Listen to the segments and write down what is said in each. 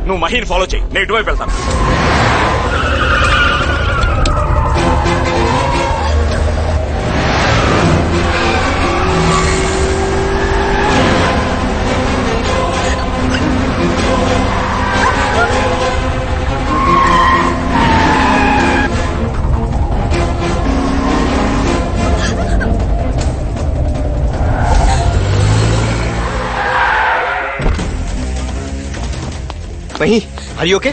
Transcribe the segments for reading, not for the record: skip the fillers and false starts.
నువ్వు మహీని ఫాలో చేయి, నేను ఇటువైపు వెళ్తాను. Mahi, are you okay?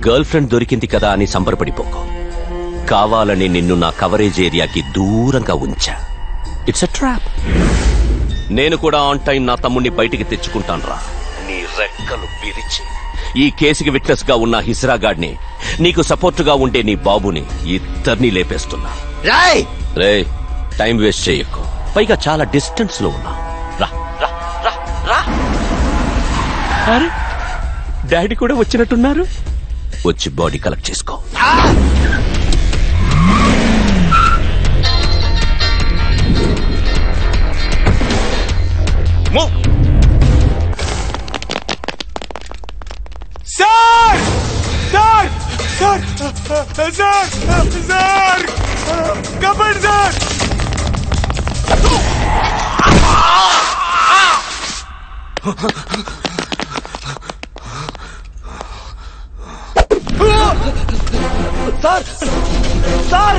Girl friend దొరికింది కదా అని సంబరపడిపోకు. కావాలని నిన్ను నా కవరేజ్ ఏరియాకి దూరంగా ఉంచా. It's a trap. నేను కూడా ఆన్ టైం నా తమ్ముణ్ణి బయటికి తెచ్చుకుంటానురా. నీ రెక్కలు విరిచి ఈ కేసుకి విట్నెస్ గా ఉన్న హిస్రాగాడ్ని, నీకు సపోర్టుగా ఉండే నీ బాబుని ఇద్దరిని లేపేస్తున్నా. రే, టైం వేస్ట్ చేయకు. పైగా చాలా డిస్టెన్స్ లో ఉన్నా. రా రా రా రా. అరే, డాడీ కూడా వచ్చినట్టున్నారు. వచ్చి బాడీ కలెక్ట్ చేసుకో. Sir sir sir sir sir కబడ్ సార్. Sir sir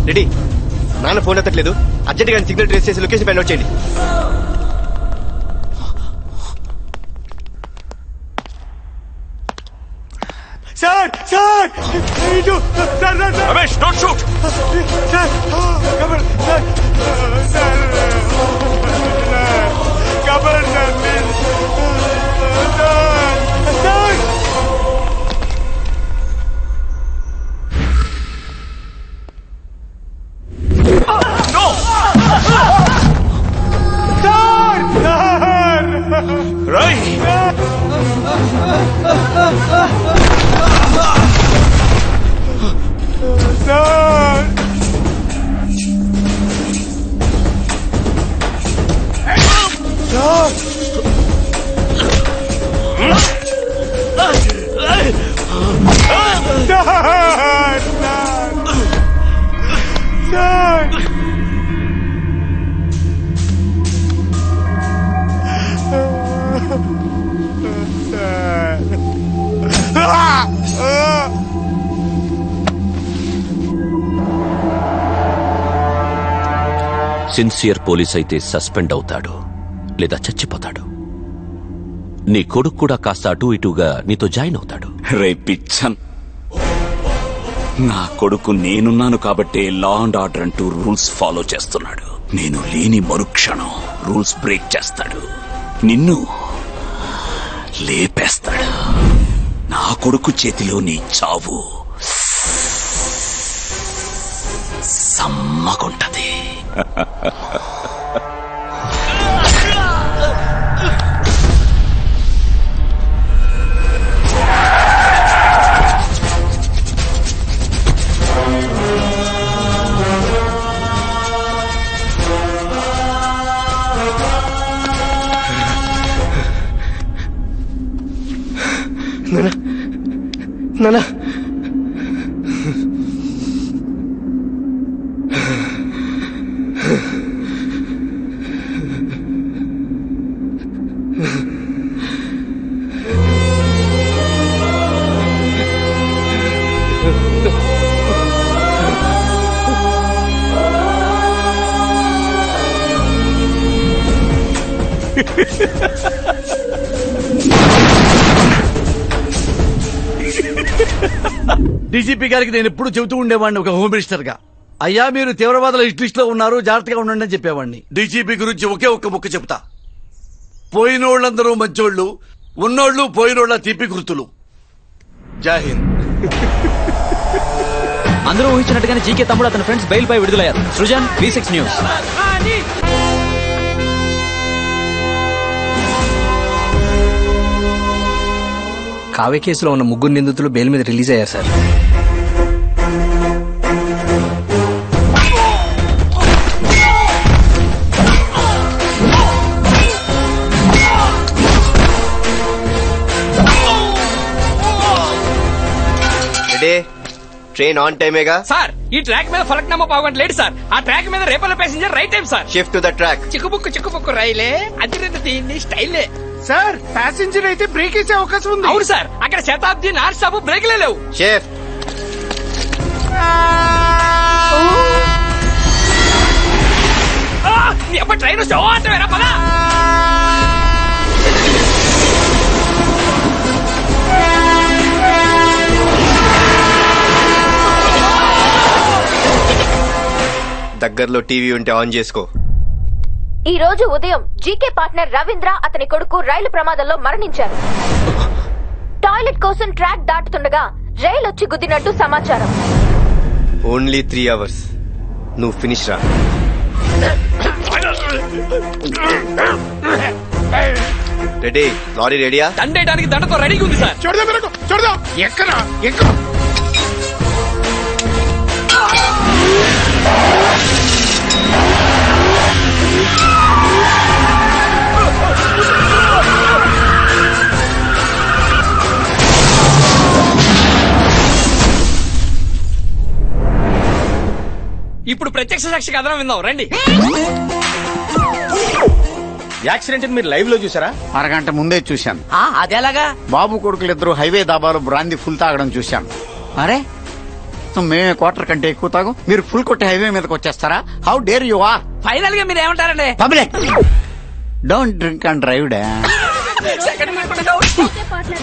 ready. నాన్న ఫోన్ ఎత్తట్లేదు. అర్జెంట్ గా సిగ్నల్ ట్రేస్ చేసి లొకేషన్ ఫైండ్ అవుట్ చేయండి. Sir sir sir Ramesh, don't shoot. Sir కబర్ సార్ సార్ కబర్ sir please sir sir. No sir sir రై sir. Sincere police అయితే సస్పెండ్ అవుతాడు, లేదా చచ్చిపోతాడు. నీ కొడుకు కూడా కాస్త అటు ఇటుగా నీతో జాయిన్ అవుతాడు. రే పిచ్చన్, నా కొడుకు నేనున్నాను కాబట్టే లా అండ్ ఆర్డర్ అంటూ రూల్స్ ఫాలో చేస్తున్నాడు. నేను లేని మరుక్షణం రూల్స్ బ్రేక్ చేస్తాడు, నిన్ను లేపేస్తాడు. నా కొడుకు చేతిలో నీ చావు సమ్మగుంటది. నానా డీజీపీ గారికి నేను ఎప్పుడు చెబుతూ ఉండేవాడిని ఒక హోమ్ మినిస్టర్ గా, అయ్యా మీరు తీవ్రవాదుల లిస్ట్ లో ఉన్నారు, జాగ్రత్తగా ఉండండి అని చెప్పేవాడిని. డీజీపీ గురించి ఒకే ఒక్క ముక్క చెప్తా. పోయినోళ్ళందరూ మంచోళ్ళు, ఉన్నోళ్ళు పోయినోళ్ళ తీపి గుర్తులు. జై హింద్. అందరూ ఊహించినట్టుగానే జీకే తమ్ముడు అతని ఫ్రెండ్స్ బెయిల్ పై విడుదలయ్యారు. Srujan, V6 news. కావ్య కేసులో ఉన్న 3 నిందితులు బెయిల్ మీద రిలీజ్ అయ్యారు సార్. ట్రైన్ ఆన్ టైమేగా సార్? ఈ ట్రాక్ మీద ఫలక్నామా పావుగంట లేట్ సార్. ఆ ట్రాక్ మీద Repalle passenger right time sir. Shift to the track. చిక్కుబుక్కు రైలే అతిరేత తీయండి స్టైలే. సార్ ప్యాసింజర్ అయితే బ్రేక్ వేసే అవకాశం ఉంది. అవును సార్, అక్కడ శతాబ్ది నాన్ స్టాప్ బ్రేక్లే లేవు. షిఫ్ట్. ఎప్పుడు ట్రైన్ వస్తే అంటే పదా. దగ్గరలో టీవీ ఉంటే ఆన్ చేసుకో. ఈ రోజు ఉదయం జీకే పార్ట్నర్ రవీంద్ర అతని కొడుకు రైలు ప్రమాదంలో మరణించారు. టాయిలెట్ కోసం ట్రాక్ దాటుతుండగా రైలు వచ్చి గుద్దినట్టు సమాచారం. Only 3 hours. నువ్వు ఫినిష్ రా. రెడీ? లారీ రెడీయా? దండేయడానికి దండతో రెడీగా ఉంది సార్. చూడదా ఎక్కరా ఎక్కడ ఇప్పుడు ప్రత్యక్ష సాక్షి కథనం విందాం రండి. యాక్సిడెంట్ మీరు లైవ్ లో చూసారా? అరగంట ముందే చూశాను. అదేలాగా? బాబు కొడుకులిద్దరు హైవే దాబాలో బ్రాందీ ఫుల్ తాగడం చూశాను. అరే మేమే క్వార్టర్ కంటే ఎక్కువ తాగు, మీరు ఫుల్ కొట్టి హైవే మీదకి వచ్చేస్తారా? How dare you are. Final గా మీరు ఏమంటారండి? Public don't drink and drive డా.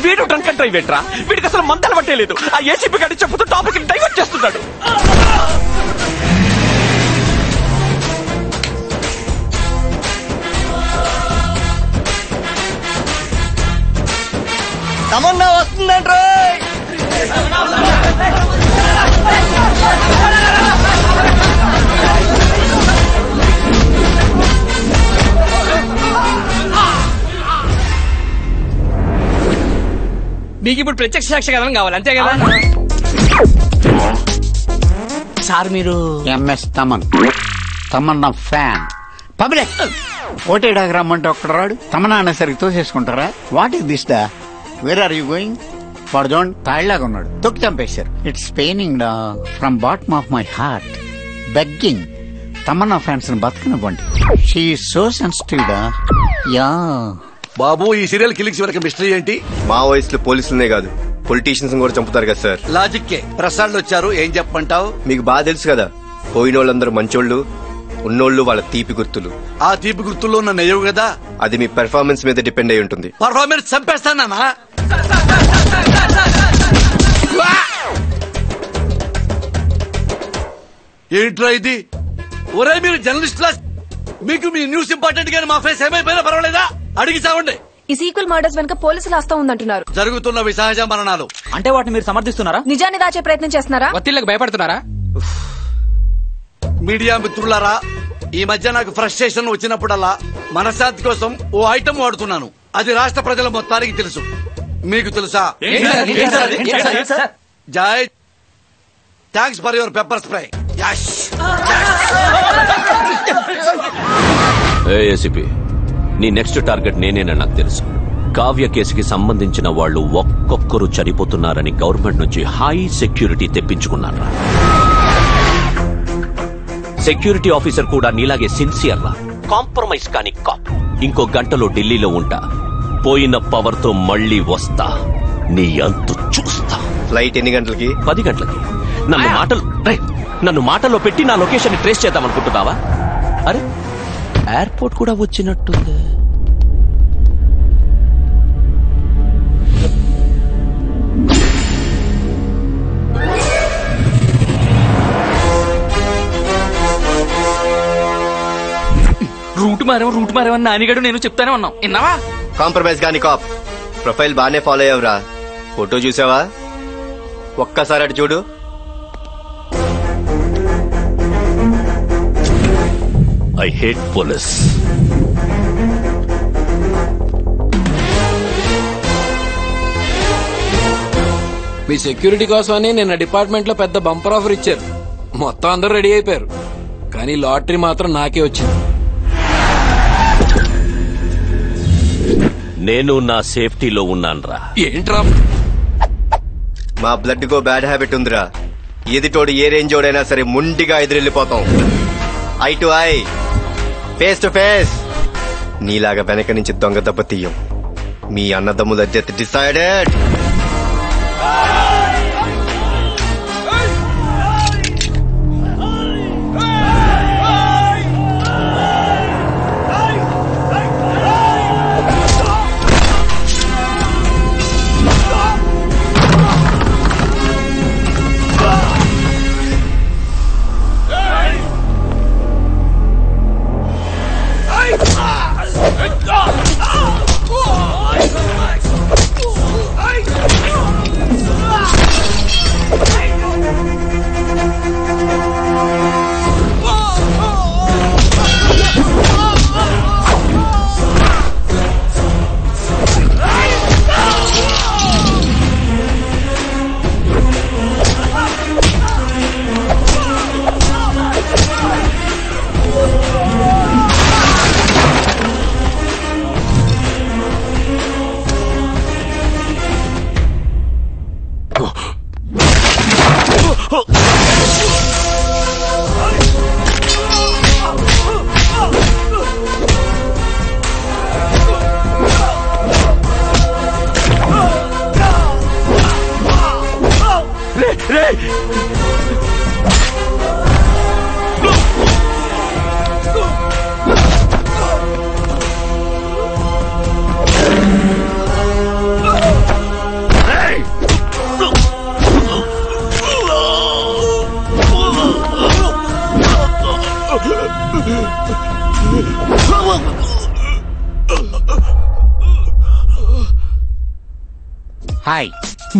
వీడు డ్రంక్ అండ్ డ్రైవ్ ఏంట్రా? వీడికి అసలు మందలు పట్టేలేదు. ఆ ఏసీపీ గారి చెప్పుతూ టాపిక్ డైవర్ట్ చేస్తున్నాడు. తమన్నా వస్తుందంట్రా. మీకు ఇప్పుడు ప్రత్యక్ష సాక్షి కథనం కావాలి అంతే కదా సార్? మీరు MS Thaman, Tamannaah fan. Public ఓటేడాకి రమ్మంటే ఒక్కడ రాడు. తమన్నా అనేసరికి తోసేసుకుంటారా? వాట్ ఈస్ దిస్ డా? Where are you going? వాడు చూడండి తాళ్లాగా ఉన్నాడు, తొక్కి చంపేశారు. ఇట్స్ పెయినింగ్ డా from bottom of my heart. Begging Tamannaah fans ని బతకనివ్వండి. షీ సో సెన్సిటివ్ డా. యా బాబు, ఈ సీరియల్ కిలిక్స్ వరకు మిస్టరీ ఏంటి? మా వయసులో పోలీసులనే కాదు పొలిటీషియన్స్ కూడా చంపుతారు కదా సార్. లాజిక్కే. ప్రసాద్లు వచ్చారు, ఏం చెప్పంటావు? మీకు బాగా తెలుసు కదా, పోయిన వాళ్ళందరూ మంచోళ్ళు, ఉన్నోళ్ళు వాళ్ళ తీపి గుర్తులు. ఆ తీపి గుర్తుల్లో ఉన్న నెయ్యవు కదా. అది మీ పెర్ఫార్మెన్స్ మీద డిపెండ్ అయి ఉంటుంది. పర్ఫార్మెన్స్ చంపేస్తానా? ఏంట్రా ఇది? ఒరే మీరు జర్నలిస్టులా, మీకు మీ న్యూస్ ఇంపార్టెంట్ గానీ మా ఫేస్ ఏమైపోయినా పర్వాలేదా? అడిగి చావండి. ఈ సీక్వెల్ మర్డర్స్ వెనుక పోలీసులు హస్తం ఉందంటున్నారు. జరుగుతున్నవి సహజ మరణాలు. అంటే వాటిని మీరు సమర్థిస్తున్నారా? నిజాన్ని దాచే ప్రయత్నం చేస్తున్నారా? ఒత్తిళ్లకు భయపడుతున్నారా? మీడియా మిత్రులారా, ఈ మధ్య నాకు ఫ్రస్ట్రేషన్ వచ్చినప్పుడల్లా మనశ్శాంతి కోసం ఓ ఐటమ్ వాడుతున్నాను. అది రాష్ట్ర ప్రజల మొత్తానికి తెలుసు. మీకు తెలుసా? జై thanks for your pepper spray. ACP, నీ నెక్స్ట్ టార్గెట్ నేనేనని నాకు తెలుసు. కావ్య కేసుకి సంబంధించిన వాళ్ళు ఒక్కొక్కరు చనిపోతున్నారని గవర్నమెంట్ నుంచి హై సెక్యూరిటీ తెప్పించుకున్నారా? సెక్యూరిటీ ఆఫీసర్ కూడా నీలాగే సిన్సియర్ రా, కాంప్రమైజ్ కాని కాప్. ఇంకో గంటలో ఢిల్లీలో ఉంటా. పోయిన పవర్ తో మళ్ళీ వస్తా, నీ అంతు చూస్తా. ఫ్లైట్ ఎన్ని గంటలకి? 10 గంటలకి. నన్ను మాటల్లో పెట్టి నా లొకేషన్ ని ట్రేస్ చేద్దాం అనుకుంటున్నావా? అరే, ఎయిర్పోర్ట్ కూడా వచ్చినట్టుంది. రూట్ మారేమని నానిగాడు నేను చెప్తానే ఉన్నాం. విన్నావా? కాంప్రమైజ్ కాని కాప్. ప్రొఫైల్ బానే ఫాలో అయ్యావురా. ఫోటో చూసావా? ఒక్కసారి అటు చూడు. I hate police. Me security కోసమని నిన్న డిపార్ట్మెంట్ లో పెద్ద బంపర్ ఆఫర్ ఇచ్చారు. మొత్తం అందరూ రెడీ అయిపోయారు, కానీ లాటరీ మాత్రం నాకే వచ్చింది. నేను నా సేఫ్టీలో ఉన్నాన్రా. ఏంట్రా? మా బ్లడ్ కో బ్యాడ్ హ్యాబిట్ ఉందిరా. ఎదిటోడు ఏ రేంజ్ ఓడైనా సరే ముండిగా ఎదురెళ్ళిపోతాం. Eye to eye, face to face. నీలాగా వెనక నుంచి దొంగ దెబ్బ తీయం. మీ అన్నదమ్ముల డెత్ డిసైడెడ్. హాయ్,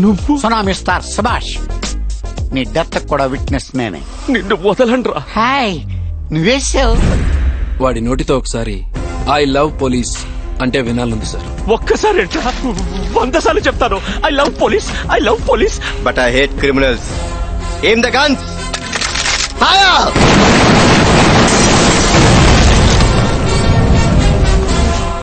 నువ్వు సునా మిస్టర్ సుభాష్. నీ డెత్ కూడా విట్నెస్ నేనే. నిన్ను వదలండ్రా. హాయ్, నువ్వేసావు. వాడి నోటితో ఒకసారి ఐ లవ్ పోలీస్ అంటే వినాలంది సార్. ఒక్కసారి 100 సార్లు చెప్తాను I love police, I love police. But I hate criminals. Aim the guns. Fire.